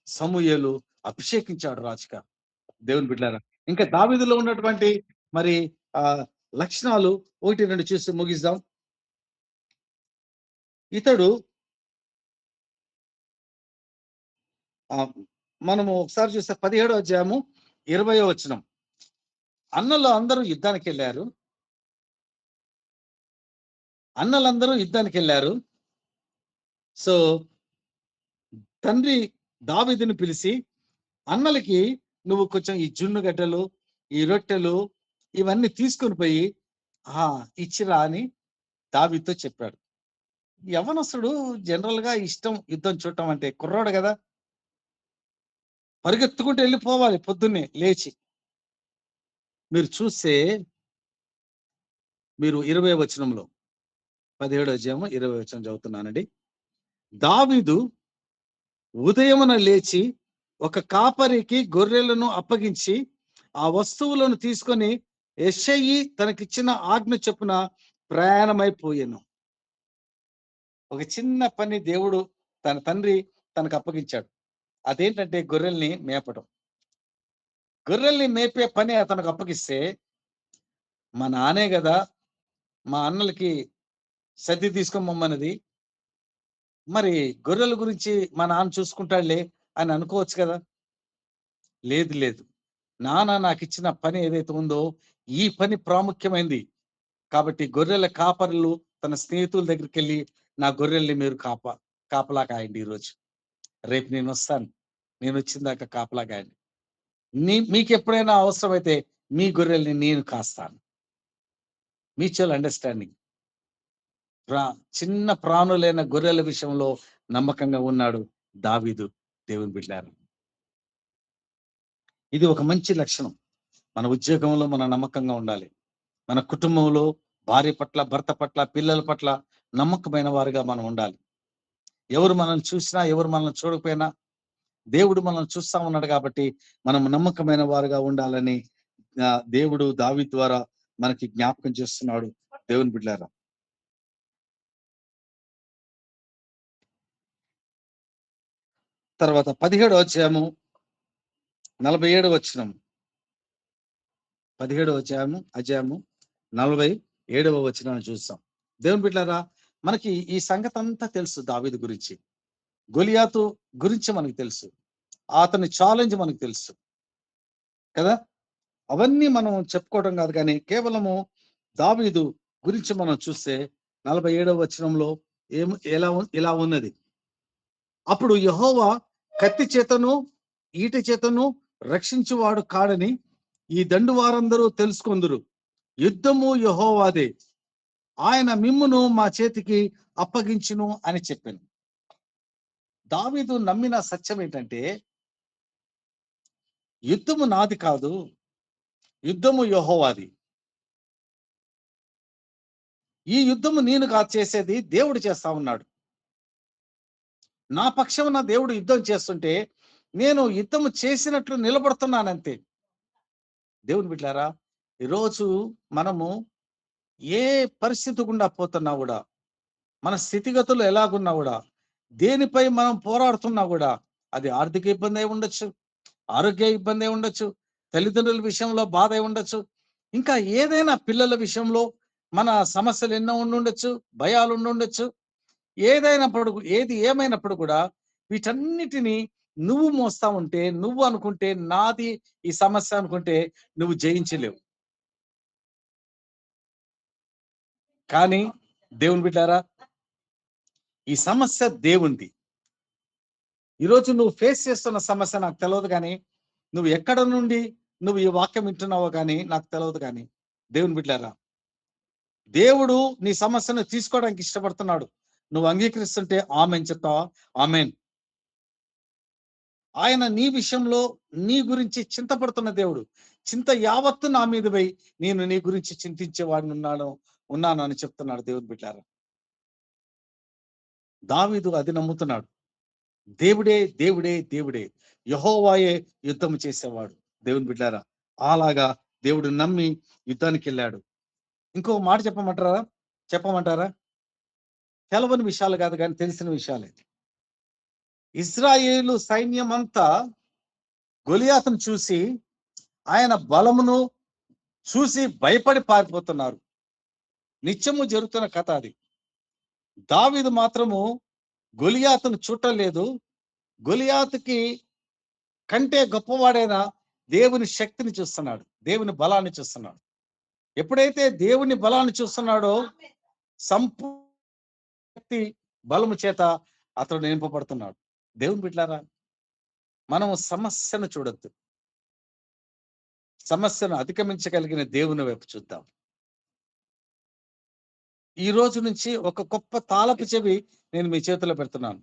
సమూయేలు అభిషేకించాడు రాజుగా. దేవుని బిడ్డలారా, ఇంకా దావీదులో ఉన్నటువంటి మరి లక్షణాలు 1, 2 చూసి ముగిద్దాం. ఇతడు మనము ఒకసారి చూస్తే 17వ అధ్యాయము 20వ వచనం. అన్నలందరూ యుద్ధానికి వెళ్ళారు. సో తండ్రి దావీదుని పిలిచి, అన్నలకి నువ్వు కొంచెం ఈ జున్ను గడ్డలు, ఈ రొట్టెలు ఇవన్నీ తీసుకొని పోయి ఇచ్చిరా అని దావీదుతో చెప్పాడు. యవ్వనస్తుడు జనరల్ గా ఇష్టం యుద్ధం చూడటం అంటే, కుర్రాడు కదా, పరిగెత్తుకుంటూ వెళ్ళిపోవాలి పొద్దున్నే లేచి. మీరు చూస్తే మీరు 20వ వచనంలో, 17వ అధ్యాయము 20వ వచనం చదువుతున్నానండి. దావీదు ఉదయమున లేచి ఒక కాపరికి గొర్రెలను అప్పగించి ఆ వస్తువులను తీసుకొని యెషయి తనకిచ్చిన ఆజ్ఞ చొప్పున ప్రయాణమైపోయాను. ఒక చిన్న పని దేవుడు తన తండ్రి తనకు అప్పగించాడు. అదేంటంటే గొర్రెల్ని మేపడం. గొర్రెల్ని మేపే పని అతనికి అప్పగిస్తే, మా నానే కదా మా అన్నలకి సద్ది తీసుకోమన్నది, మరి గొర్రెల గురించి మా నాన్న చూసుకుంటాడులే అని అనుకోవచ్చు కదా. లేదు, నాన్న నాకు ఇచ్చిన పని ఏదైతే ఉందో ఈ పని ప్రాముఖ్యమైంది కాబట్టి గొర్రెల కాపరులు తన స్నేహితుల దగ్గరికి వెళ్ళి, నా గొర్రెల్ని మీరు కాపలా కాయండి, ఈరోజు రేపు నేను వస్తాను, నేను వచ్చిన దాకా కాపలా కాయండి, మీకు ఎప్పుడైనా అవసరమైతే మీ గొర్రెల్ని నేను కాస్తాను. Mutual understanding. చిన్న ప్రాణులైన గొర్రెల విషయంలో నమ్మకంగా ఉన్నాడు దావీదు. దేవుని బిడ్డలారా, ఇది ఒక మంచి లక్షణం. మన ఉద్యోగంలో మన నమ్మకంగా ఉండాలి. మన కుటుంబంలో భార్య పట్ల, భర్త పట్ల, పిల్లల పట్ల నమ్మకమైన వారుగా మనం ఉండాలి. ఎవరు మనల్ని చూసినా, ఎవరు మనల్ని చూడకపోయినా దేవుడు మనల్ని చూస్తా ఉన్నాడు కాబట్టి మనం నమ్మకమైన వారుగా ఉండాలని దేవుడు దావీదు ద్వారా మనకి జ్ఞాపకం చేస్తున్నాడు. దేవుని బిడ్డలారా, తర్వాత 17వ అధ్యాయము 47వ వచనం. 17వ అధ్యాయము 47వ వచనాన్ని చూస్తాం. దేవుని బిడ్డలారా, మనకి ఈ సంగతి అంతా తెలుసు. దావీదు గురించి, గొలియాతు గురించి మనకు తెలుసు, అతని ఛాలెంజ్ మనకు తెలుసు కదా. అవన్నీ మనం చెప్పుకోవడం కాదు, కానీ కేవలము దావీదు గురించి మనం చూస్తే 47వ వచనంలో ఇలా ఉన్నది. అప్పుడు యెహోవా కత్తి చేతను ఈట చేతను రక్షించువాడు కాడని ఈ దండు వారందరూ తెలుసుకొందురు. యుద్ధము యెహోవాదే, ఆయన మిమ్మును మా చేతికి అప్పగించును అని చెప్పాను. దావీదు నమ్మిన సత్యం ఏంటంటే, యుద్ధము నాది కాదు, యుద్ధము యెహోవాది. ఈ యుద్ధము నేను కాదు చేసేది, దేవుడు చేస్తా ఉన్నాడు. నా పక్షమున దేవుడు యుద్ధం చేస్తుంటే నేను యుద్ధము చేసినట్లు నిలబడుతున్నానంతే. దేవుని బిడ్డలారా, ఈరోజు మనము ఏ పరిస్థితి గుండా పోతున్నా కూడా, మన స్థితిగతులు ఎలాగున్నా కూడా, దేనిపై మనం పోరాడుతున్నా కూడా, అది ఆర్థిక ఇబ్బంది అయి ఉండొచ్చు, ఆరోగ్య ఇబ్బంది అయి ఉండొచ్చు, తల్లిదండ్రుల విషయంలో బాధ అయి ఉండొచ్చు, ఇంకా ఏదైనా పిల్లల విషయంలో మన సమస్యలు ఎన్నో ఉండుండొచ్చు, భయాలు ఉండుండొచ్చు. ఏది ఏమైనప్పుడు కూడా వీటన్నిటిని నువ్వు మోస్తా ఉంటే, నువ్వు అనుకుంటే నాది ఈ సమస్య అనుకుంటే నువ్వు జయించలేవు. కానీ దేవుని బిడ్డారా, ఈ సమస్య దేవుంది. ఈరోజు నువ్వు ఫేస్ చేస్తున్న సమస్య నాకు తెలియదు, కానీ నువ్వు ఎక్కడ నుండి నువ్వు ఈ వాక్యం వింటున్నావో కానీ నాకు తెలియదు. కానీ దేవుని బిడ్డారా, దేవుడు నీ సమస్యను తీసుకోవడానికి ఇష్టపడుతున్నాడు. నువ్వు అంగీకరిస్తుంటే ఆమెన్ చెప్తావా? ఆమెన్. ఆయన నీ విషయంలో నీ గురించి చింతపడుతున్న దేవుడు. చింత యావత్తు నా మీద పోయి నేను నీ గురించి చింతించేవాడిని ఉన్నాను అని చెప్తున్నాడు. దేవుని బిడ్డారా, దావీదు అది నమ్ముతున్నాడు. దేవుడే దేవుడే దేవుడే, యెహోవాయే యుద్ధం చేసేవాడు. దేవుని బిడ్డారా, అలాగా దేవుడు నమ్మి యుద్ధానికి వెళ్ళాడు. ఇంకో మాట చెప్పమంటారా? తెలవని విషయాలు కాదు, కానీ తెలిసిన విషయాలే. ఇశ్రాయేలు సైన్యం అంతా గొలియాతును చూసి, ఆయన బలమును చూసి భయపడి పారిపోతున్నారు. నిత్యము జరుగుతున్న కథ అది. దావీదు మాత్రము గొలియాతును చూడలేదు. గొలియాతుకి కంటే గొప్పవాడైన దేవుని శక్తిని చూస్తున్నాడు, దేవుని బలాన్ని చూస్తున్నాడు. ఎప్పుడైతే దేవుని బలాన్ని చూస్తున్నాడో, సంపూర్తి బలము చేత అతడు నింపబడుతున్నాడు. దేవుని బిడ్డలారా, మనము సమస్యను చూడొద్దు, సమస్యను అధిగమించగలిగిన దేవుని వైపు చూద్దాం. ఈ రోజు నుంచి ఒక గొప్ప తాళపు చెవి నేను మీ చేతిలో పెడుతున్నాను.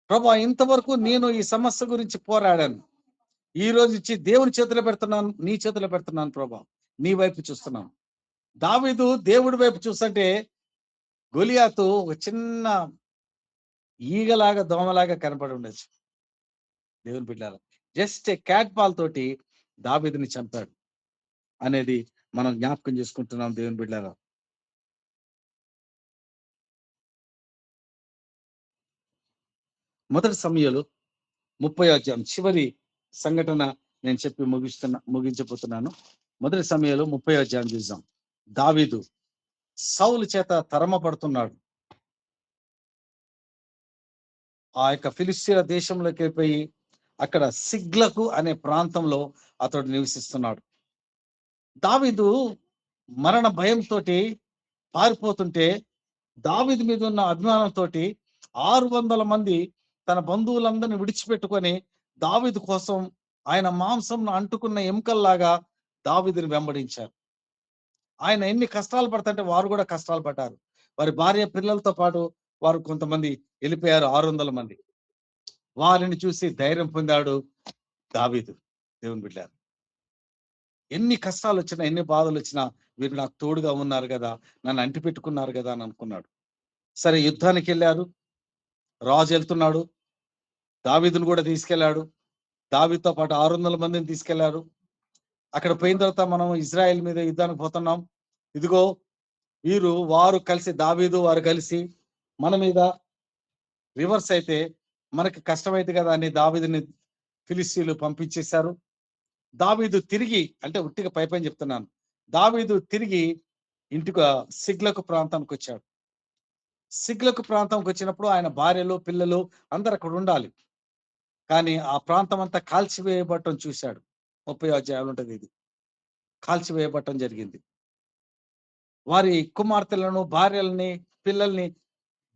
ప్రభా, ఇంతవరకు నేను ఈ సమస్య గురించి పోరాడాను. ఈ రోజు నుంచి దేవుని చేతిలో పెడుతున్నాను, నీ చేతిలో పెడుతున్నాను ప్రభా. నీ వైపు చూస్తున్నాను. దావీదు దేవుడి వైపు చూస్తుంటే గొలియాతు ఒక చిన్న ఈగలాగా, దోమలాగా కనపడి ఉండొచ్చు. దేవుని బిడ్డలారా, జస్ట్ క్యాట్ బాల్ తోటి దావీదుని చంపాడు అనేది మనం జ్ఞాపకం చేసుకుంటున్నాం. దేవుని బిడ్డలారా, మొదటి సమూయేలు 30వ అధ్యాయం చివరి సంఘటన నేను చెప్పి ముగించబోతున్నాను. మొదటి సమూయేలు 30వ అధ్యాయం చూద్దాం. దావీదు సౌలు చేత తరమపడుతున్నాడు. ఆ యొక్క ఫిలిస్తీన్ల దేశంలోకి వెళ్ళిపోయి అక్కడ సిగ్లకు అనే ప్రాంతంలో అతడు నివసిస్తున్నాడు. దావీదు మరణ భయంతో పారిపోతుంటే, దావీదు మీద ఉన్న అభిమానంతో 600 మంది తన బంధువులందరినీ విడిచిపెట్టుకొని దావీదు కోసం ఆయన మాంసం అంటుకున్న ఎముకల్లాగా దావీదుని వెంబడించారు. ఆయన ఎన్ని కష్టాలు పడుతుంటే వారు కూడా కష్టాలు పడ్డారు. వారి భార్య పిల్లలతో పాటు వారు కొంతమంది వెళ్ళిపోయారు, 600 మంది. వారిని చూసి ధైర్యం పొందాడు దావీదు. దేవుని బిడ్డారు, ఎన్ని కష్టాలు వచ్చినా, ఎన్ని బాధలు వచ్చినా వీరు నాకు తోడుగా ఉన్నారు కదా, నన్ను అంటి పెట్టుకున్నారు కదా అని అనుకున్నాడు. సరే, యుద్ధానికి వెళ్ళారు, రాజు వెళ్తున్నాడు, దావీదును కూడా తీసుకెళ్లాడు. దావీదుతో పాటు 600 మందిని తీసుకెళ్లారు. అక్కడ పోయిన తర్వాత మనం ఇజ్రాయెల్ మీద యుద్ధానికి పోతున్నాం. ఇదిగో వారు కలిసి, దావీదు వారు కలిసి మన మీద రివర్స్ అయితే మనకి కష్టమైతే కదా అని దావీదుని ఫిలిస్తీన్లు పంపించేశారు. దావీదు తిరిగి, అంటే ఉట్టిగా పైపైన చెప్తున్నాను, దావీదు తిరిగి ఇంటికి సిగ్లకు ప్రాంతానికి వచ్చాడు. సిగ్లకు ప్రాంతంకి వచ్చినప్పుడు ఆయన భార్యలు, పిల్లలు అందరు అక్కడ ఉండాలి. కానీ ఆ ప్రాంతం అంతా కాల్చివేయబట్టం చూశాడు. 30 అధ్యాయాలు ఉంటది ఇది. కాల్చివేయబట్టం జరిగింది. వారి కుమార్తెలను, భార్యలని, పిల్లల్ని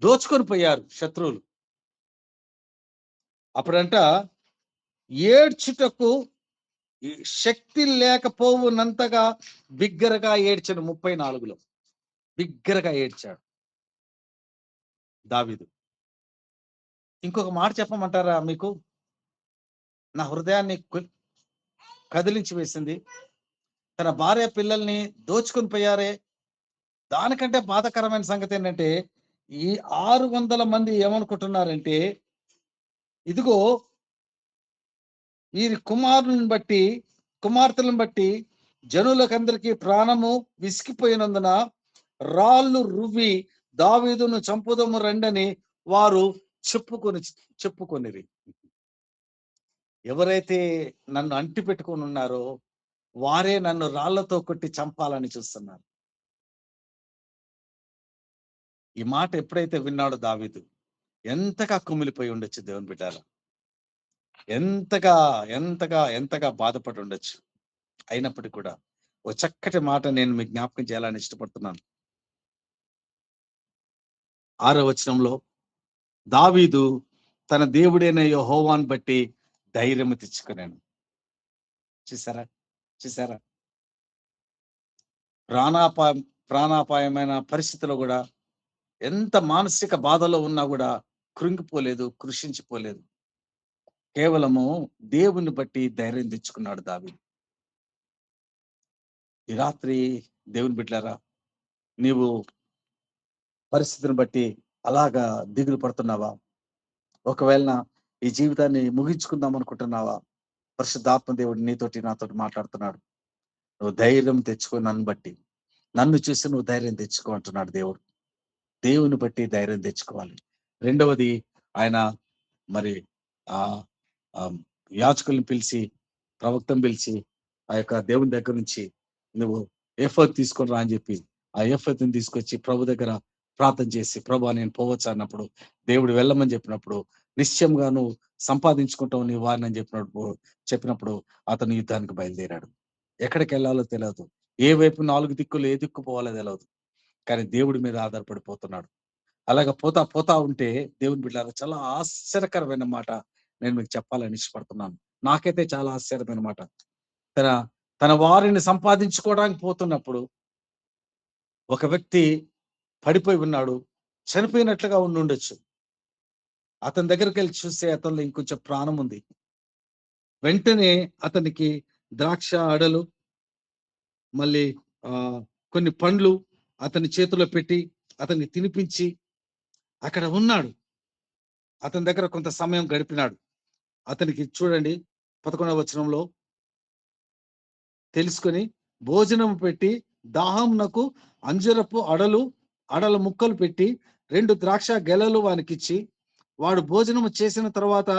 దోచుకొని పోయారు శత్రువులు. అప్పుడంట ఏడ్చుటకు శక్తి లేకపోవునంతగా బిగ్గరగా ఏడ్చాడు. 34లో బిగ్గరగా ఏడ్చాడు దావీదు. ఇంకొక మాట చెప్పమంటారా మీకు? నా హృదయాన్ని కదిలించి వేసింది. తన భార్య పిల్లల్ని దోచుకొని పోయారే, దానికంటే బాధాకరమైన సంగతి ఏంటంటే, ఈ 600 మంది ఏమనుకుంటున్నారంటే, ఇదిగో వీరి కుమార్తెలను బట్టి జనులకందరికీ ప్రాణము విసిగిపోయినందున రాళ్ళు రువ్వి దావీదును చంపుదము రండని వారు చెప్పుకొనిరి. ఎవరైతే నన్ను అంటి పెట్టుకొని ఉన్నారో వారే నన్ను రాళ్లతో కొట్టి చంపాలని చూస్తున్నారు. ఈ మాట ఎప్పుడైతే విన్నాడో దావీదు ఎంతగా కుమిలిపోయి ఉండొచ్చు దేవుని బిడ్డల, ఎంతగా ఎంతగా ఎంతగా బాధపడి ఉండొచ్చు. అయినప్పటికీ కూడా ఓ చక్కటి మాట నేను మీకు జ్ఞాపకం చేయాలని ఇష్టపడుతున్నాను. 6వ వచనంలో దావీదు తన దేవుడైన యెహోవాను బట్టి ధైర్యము తెచ్చుకున్నాను. చూసారా చూసారా, ప్రాణాపాయమైన పరిస్థితిలో కూడా, ఎంత మానసిక బాధలో ఉన్నా కూడా కృంగిపోలేదు, కృషించిపోలేదు. కేవలము దేవుని బట్టి ధైర్యం తెచ్చుకున్నాడు దావీదు. ఈ రాత్రి దేవుని బిడ్డలారా, నీవు పరిస్థితిని బట్టి అలాగా దిగులు పడుతున్నావా? ఒకవేళ ఈ జీవితాన్ని ముగించుకుందాం అనుకుంటున్నావా? పరిశుద్ధాత్మ దేవుడు నీతోటి నాతోటి మాట్లాడుతున్నాడు. నువ్వు ధైర్యం తెచ్చుకో, నన్ను చూసి నువ్వు ధైర్యం తెచ్చుకో అంటున్నాడు దేవుడు. దేవుని బట్టి ధైర్యం తెచ్చుకోవాలి. రెండవది, ఆయన మరి ఆ యాజకుల్ని పిలిచి, ప్రవక్తను పిలిచి, ఆ యొక్క దేవుని దగ్గర నుంచి నువ్వు ఎఫర్ట్ తీసుకొని రా అని చెప్పి ఆ ఎఫర్ట్ని తీసుకొచ్చి ప్రభు దగ్గర ప్రార్థన చేసి, ప్రభు నేను పోవచ్చు అన్నప్పుడు, దేవుడు వెళ్ళమని చెప్పినప్పుడు, నిశ్చయంగా నువ్వు సంపాదించుకుంటావు నీ వారిని అని చెప్పినప్పుడు అతను యుద్ధానికి బయలుదేరాడు. ఎక్కడికి వెళ్ళాలో తెలియదు, ఏ వైపు 4 దిక్కులు ఏ దిక్కు పోవాలో తెలియదు, కానీ దేవుడి మీద ఆధారపడిపోతున్నాడు. అలాగ పోతా ఉంటే దేవుని బిడ్డలారా, చాలా ఆశ్చర్యకరమైన మాట నేను మీకు చెప్పాలని ఇష్టపడుతున్నాను. నాకైతే చాలా ఆశ్చర్యమైన మాట. తన వారిని సంపాదించుకోవడానికి పోతున్నప్పుడు ఒక వ్యక్తి పడిపోయి ఉన్నాడు, చనిపోయినట్లుగా ఉండొచ్చు. అతని దగ్గరికి వెళ్ళి చూస్తే అతనిలో ఇంకొంచెం ప్రాణం ఉంది. వెంటనే అతనికి ద్రాక్ష అడలు, మళ్ళీ కొన్ని పండ్లు అతని చేతిలో పెట్టి అతన్ని తినిపించి అక్కడ ఉన్నాడు. అతని దగ్గర కొంత సమయం గడిపినాడు. అతనికి చూడండి 11వ వచనంలో, తెలుసుకొని భోజనం పెట్టి దాహంనకు అంజరపు అడల ముక్కలు పెట్టి 2 ద్రాక్ష గెలలు వానికిచ్చి, వాడు భోజనము చేసిన తర్వాత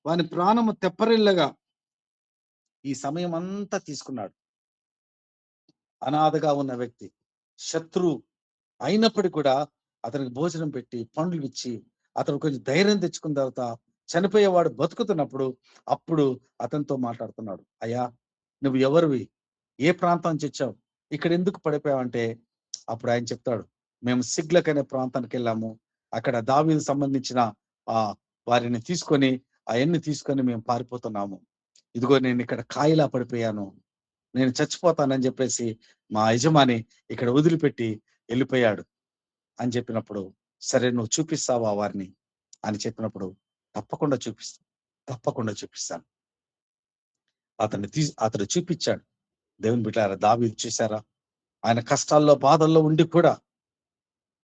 వాని ప్రాణము తెప్పరిల్లగా ఈ సమయం అంతా తీసుకున్నాడు. అనాథగా ఉన్న వ్యక్తి, శత్రువు అయినప్పటికీ కూడా అతనికి భోజనం పెట్టి పండ్లు ఇచ్చి అతను కొంచెం ధైర్యం తెచ్చుకున్న తర్వాత, చనిపోయేవాడు బతుకుతున్నప్పుడు అప్పుడు అతనితో మాట్లాడుతున్నాడు. అయ్యా, నువ్వు ఎవరివి, ఏ ప్రాంతం నుంచి వచ్చావు, ఇక్కడ ఎందుకు పడిపోయావంటే, అప్పుడు ఆయన చెప్తాడు, మేము సిగ్లక్ అనే ప్రాంతానికి వెళ్ళాము, అక్కడ దావీదుకు సంబంధించిన వారిని తీసుకొని అవన్నీ తీసుకొని మేము పారిపోతున్నాము. ఇదిగో నేను ఇక్కడ కాయిలా పడిపోయాను, నేను చచ్చిపోతానని చెప్పేసి మా యజమాని ఇక్కడ వదిలిపెట్టి వెళ్ళిపోయాడు అని చెప్పినప్పుడు, సరే నువ్వు చూపిస్తావా వారిని అని చెప్పినప్పుడు, తప్పకుండా చూపిస్తాను, తప్పకుండా చూపిస్తాను. అతను చూపించాడు. దేవుని బిడ్డలారా, దావీదు చూసారా, ఆయన కష్టాల్లో బాధల్లో ఉండి కూడా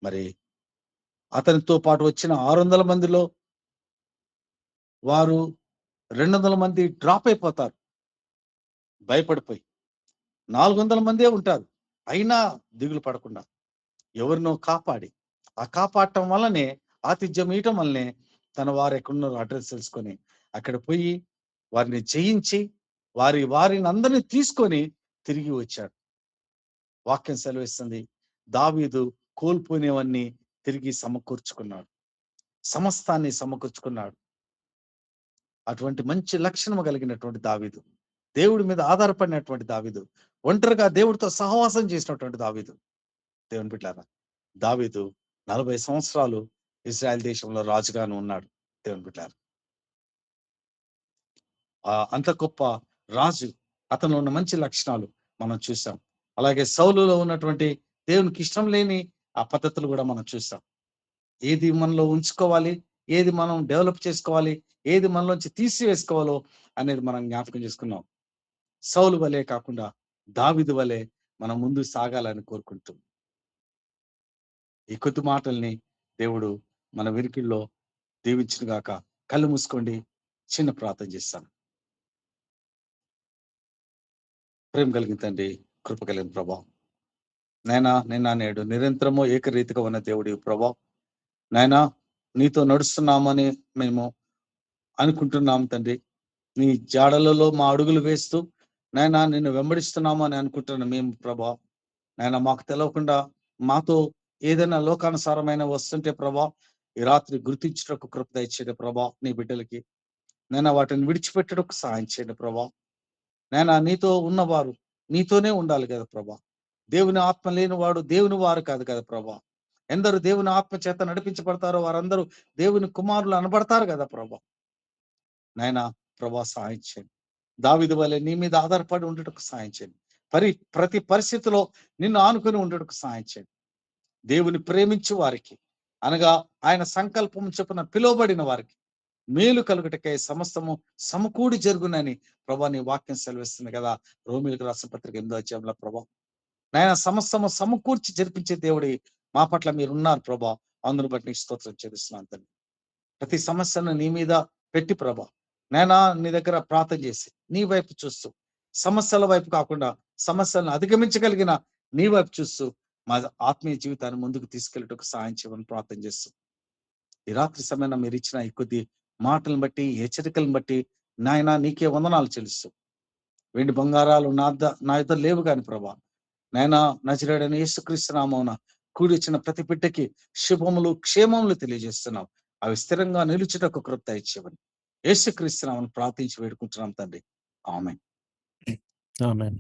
మరి అతనితో పాటు వచ్చిన 600 మందిలో వారు 200 మంది డ్రాప్ అయిపోతారు భయపడిపోయి. 400 మందే ఉంటారు. అయినా దిగులు పడకుండా ఎవరినో కాపాడి, ఆ కాపాడటం వల్లనే, ఆతిథ్యం ఇయటం వల్లనే తన వారు ఎక్కడున్నారో అడ్రస్ తెలుసుకొని అక్కడ పోయి వారిని జయించి వారిని అందరినీ తీసుకొని తిరిగి వచ్చాడు. వాక్యం సెలవిస్తుంది, దావీదు కోల్పోయినవన్నీ తిరిగి సమకూర్చుకున్నాడు, సమస్తాన్ని సమకూర్చుకున్నాడు. అటువంటి మంచి లక్షణము కలిగినటువంటి దావీదు, దేవుడి మీద ఆధారపడినటువంటి దావీదు, ఒంటరిగా దేవుడితో సహవాసం చేసినటువంటి దావీదు. దేవుని బిడ్డలారా, దావీదు 40 సంవత్సరాలు ఇజ్రాయెల్ దేశంలో రాజుగాను ఉన్నాడు. దేవుని బిడ్డలారా, అంత గొప్ప రాజు, అతనిలో ఉన్న మంచి లక్షణాలు మనం చూసాం. అలాగే సౌలులో ఉన్నటువంటి దేవునికి ఇష్టం లేని ఆ పద్ధతులు కూడా మనం చూసాం. ఏది మనలో ఉంచుకోవాలి, ఏది మనం డెవలప్ చేసుకోవాలి, ఏది మనలోంచి తీసివేసుకోవాలో అనేది మనం జ్ఞాపకం చేసుకున్నాం. సౌలు వలె కాకుండా దావీదు వలె మనం ముందు సాగాలని కోరుకుంటూ ఈ కొద్ది మాటల్ని దేవుడు మన వెనుకల్లో దీవించును గాక. కళ్ళు మూసుకోండి, చిన్న ప్రార్థన చేస్తాను. ప్రేమ కలిగిన తండ్రి, కృప కలిగిన ప్రభా, నైనా నిన్న నేడు నిరంతరము ఏకరీతిగా ఉన్న దేవుడి ప్రభా, నైనా నీతో నడుస్తున్నామని మేము అనుకుంటున్నాం తండ్రి. నీ జాడలలో మా అడుగులు వేస్తూ నైనా నిన్ను వెంబడిస్తున్నాము అని అనుకుంటున్నాం మేము ప్రభా. నైనా మాకు తెలవకుండా మాతో ఏదైనా లోకానుసారమైన వస్తుంటే ప్రభా, ఈ రాత్రి గుర్తించుటకు కృప దయచేయండి ప్రభా. నీ బిడ్డలకి నైనా వాటిని విడిచిపెట్టడానికి సహాయం చేయండి ప్రభా. నైనా నీతో ఉన్నవారు నీతోనే ఉండాలి కదా ప్రభా. దేవుని ఆత్మ లేని వాడు దేవుని వారు కాదు కదా ప్రభా. ఎందరు దేవుని ఆత్మ చేత నడిపించబడతారో వారందరూ దేవుని కుమారులు అనబడతారు కదా ప్రభా. నైనా ప్రభా, సహాయం చేయండి. దావీదు వలె నీ మీద ఆధారపడి ఉండటకు సహాయం చేయండి. ప్రతి పరిస్థితిలో నిన్ను ఆనుకొని ఉండటకు సహాయం చేయండి. దేవుని ప్రేమించు వారికి, అనగా ఆయన సంకల్పం చొప్పున పిలువబడిన వారికి మేలు కలుగుటకై సమస్తము సమకూడి జరుగునని ప్రభా నీ వాక్యం సెలవిస్తుంది కదా. రోమిలకు రాసిన పత్రిక 8వ అధ్యాయంలో ప్రభా, నాయన సమస్తము సమకూర్చి జరిపించే దేవుడి మా పట్ల మీరు ఉన్నారు ప్రభా. అందును బట్టి నీకు స్తోత్రం చెల్లిస్తున్నాను తండ్రి. ప్రతి సమస్యను నీ మీద పెట్టి ప్రభా, నేనా నీ దగ్గర ప్రార్థన చేసి నీ వైపు చూస్తూ, సమస్యల వైపు కాకుండా సమస్యలను అధిగమించగలిగిన నీ వైపు చూస్తూ మా ఆత్మీయ జీవితాన్ని ముందుకు తీసుకెళ్ళటకు సహాయం చేయమని ప్రార్థన చేస్తూ, ఈ రాత్రి సమయంలో మీరు ఇచ్చిన ఈ కొద్ది మాటలను బట్టి, హెచ్చరికలను బట్టి నాయన నీకే వందనాలు చెల్లిస్తూ, వెండి బంగారాలు నా ఇద్దరు లేవు కాని ప్రభా, నాయన నజరేయుడైన యేసుక్రీస్తు నామమున కూడి వచ్చిన ప్రతి బిడ్డకి శుభములు క్షేమములు తెలియజేస్తున్నాం. అవి స్థిరంగా నిలుచుటకు కృప దయచేయమని యేసుక్రీస్తు నామమున ప్రార్థించి వేడుకుంటున్నాం తండ్రి. ఆమేన్. ఆమేన్.